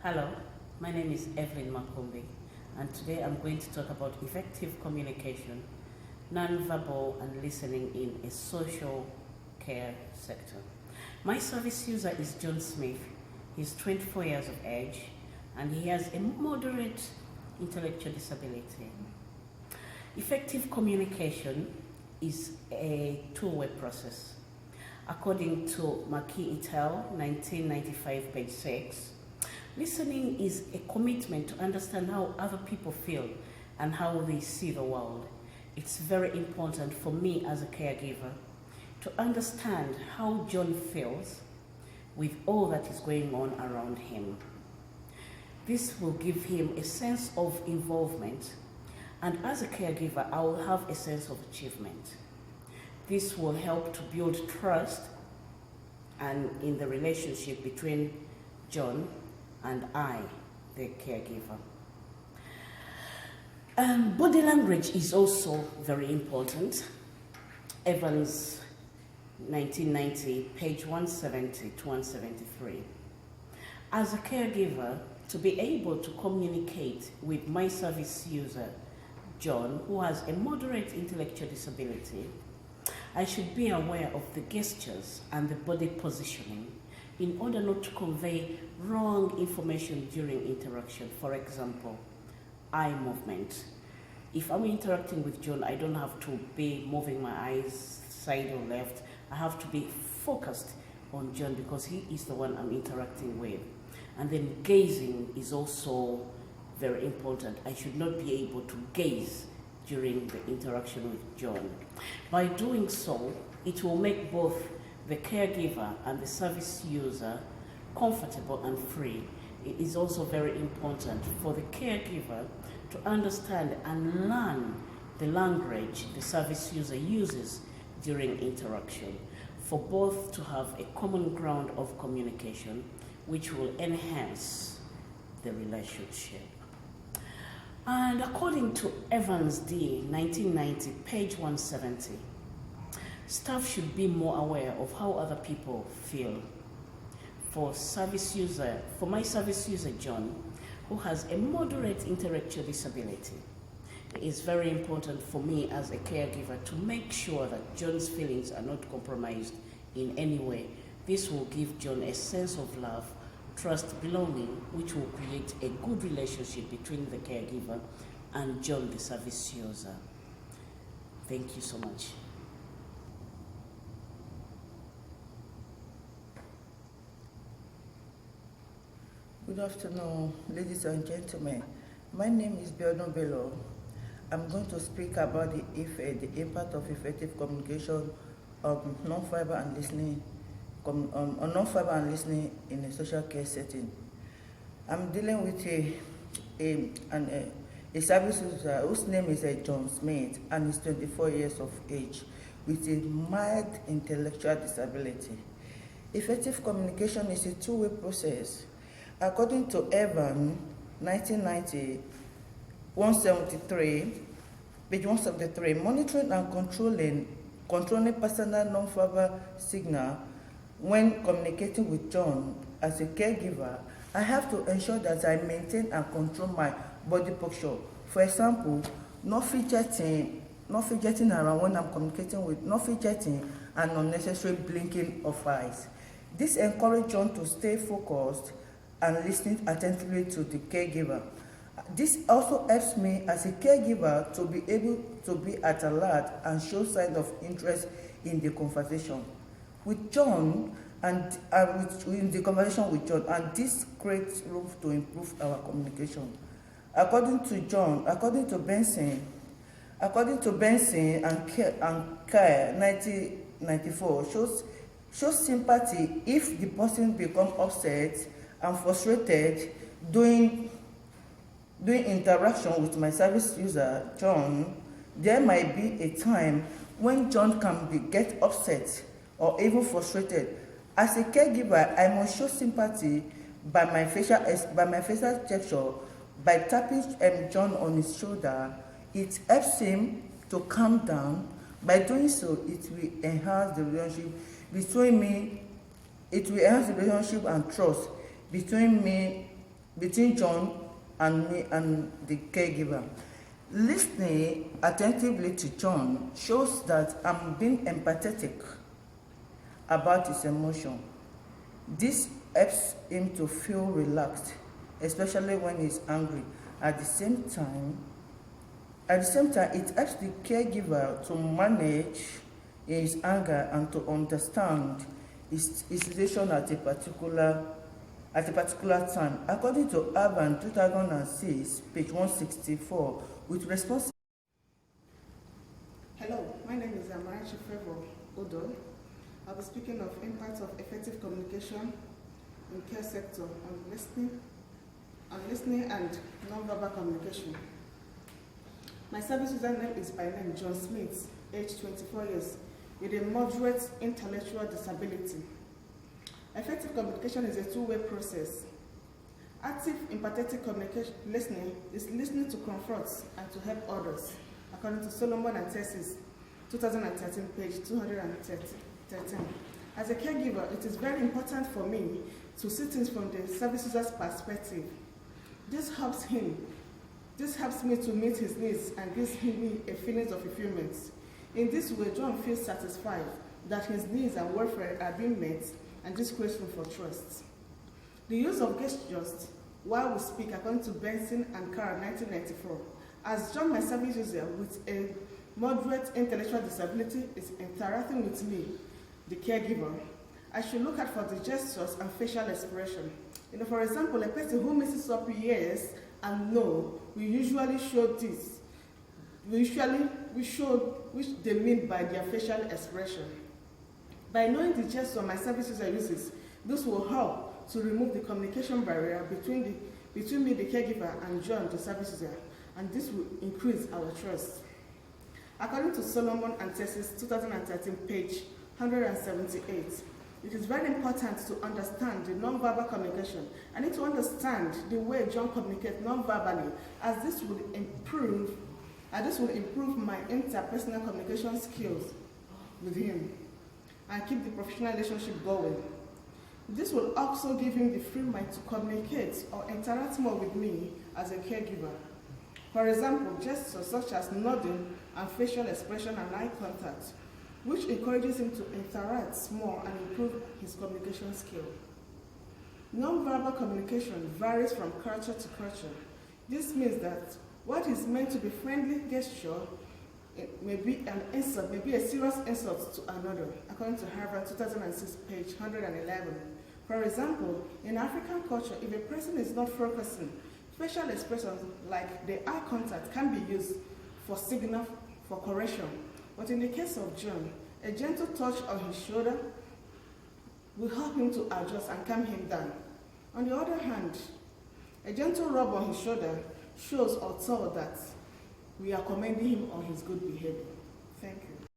Hello, my name is Evelyn Makumbi, and today I'm going to talk about effective communication, non-verbal and listening in a social care sector. My service user is John Smith. He's 24 years of age and he has a moderate intellectual disability. Effective communication is a two-way process. According to McKee et al., 1995, page 6, listening is a commitment to understand how other people feel and how they see the world. It's very important for me as a caregiver to understand how John feels with all that is going on around him. This will give him a sense of involvement, and as a caregiver, I will have a sense of achievement. This will help to build trust and in the relationship between John and I, the caregiver. Body language is also very important. Evans, 1990, page 170 to 173. As a caregiver, to be able to communicate with my service user, John, who has a moderate intellectual disability, I should be aware of the gestures and the body positioning in order not to convey wrong information during interaction. For example, eye movement. If I'm interacting with John, I don't have to be moving my eyes side or left. I have to be focused on John because he is the one I'm interacting with. And then gazing is also very important. I should not be able to gaze during the interaction with John. By doing so, it will make both the caregiver and the service user comfortable and free. It is also very important for the caregiver to understand and learn the language the service user uses during interaction, for both to have a common ground of communication which will enhance the relationship. And according to Evans D., 1990, page 170, staff should be more aware of how other people feel. For my service user, John, who has a moderate intellectual disability, it is very important for me as a caregiver to make sure that John's feelings are not compromised in any way. This will give John a sense of love, trust, belonging, which will create a good relationship between the caregiver and John, the service user. Thank you so much. Good afternoon, ladies and gentlemen. My name is Biodun Bello. I'm going to speak about the impact of effective communication on non-verbal and listening, in a social care setting. I'm dealing with a service user whose name is John Smith, and he's 24 years of age with a mild intellectual disability. Effective communication is a two-way process. According to Evan, 1990, 173, page 173, monitoring and controlling personal non-verbal signal when communicating with John as a caregiver, I have to ensure that I maintain and control my body posture. For example, not fidgeting around when I'm communicating with, not fidgeting and unnecessary blinking of eyes. This encourages John to stay focused and listening attentively to the caregiver. This also helps me as a caregiver to be able to be at alert and show signs of interest in the conversation with John in the conversation with John, and this creates room to improve our communication. According to Benson and Care 1994 shows sympathy if the person becomes upset and frustrated during interaction with my service user, John. There might be a time when John can get upset or even frustrated. As a caregiver, I must show sympathy by my facial gesture, by tapping John on his shoulder. It helps him to calm down. By doing so, it will enhance the relationship between me. It will enhance the relationship and trust between me between John and me and the caregiver. Listening attentively to John shows that I'm being empathetic about his emotion. This helps him to feel relaxed, especially when he's angry. At the same time, it helps the caregiver to manage his anger and to understand his situation at a particular time. According to Urban 2006, page 164, with response. Hello, my name is Amarachi Favor Odo. I'll be speaking of impact of effective communication in care sector on listening and non-verbal communication. My service username is by name John Smith, age 24 years, with a moderate intellectual disability. Effective communication is a two-way process. Active empathetic communication listening is listening to comfort and to help others, according to Solomon and Tessis, 2013, page 213. As a caregiver, it is very important for me to see things from the service user's perspective. This helps me to meet his needs and gives me a feeling of fulfillment. In this way, John feels satisfied that his needs and welfare are being met and is grateful for trust. The use of gestures while we speak, according to Benson and Carr, 1994. As John, my service user with a moderate intellectual disability, is interacting with me, the caregiver, I should look out for the gestures and facial expression. For example, a person who messes up yes and no, we usually show this. We show which they mean by their facial expression. By knowing the gesture my service user uses, this will help to remove the communication barrier between me, the caregiver, and John, the service user, and this will increase our trust. According to Solomon and Tessis, 2013, page 178, it is very important to understand the non-verbal communication. I need to understand the way John communicates non-verbally, as this will improve my interpersonal communication skills with him and keep the professional relationship going. This will also give him the free mind to communicate or interact more with me as a caregiver. For example, gestures such as nodding and facial expression and eye contact, which encourages him to interact more and improve his communication skill. Non-verbal communication varies from culture to culture. This means that what is meant to be friendly gesture may be an insult, may be a serious insult to another, according to Harvard 2006, page 111. For example, in African culture, if a person is not focusing, facial expressions like the eye contact can be used for signal for correction. But in the case of John, a gentle touch on his shoulder will help him to adjust and calm him down. On the other hand, a gentle rub on his shoulder shows or tells that we are commending him on his good behavior.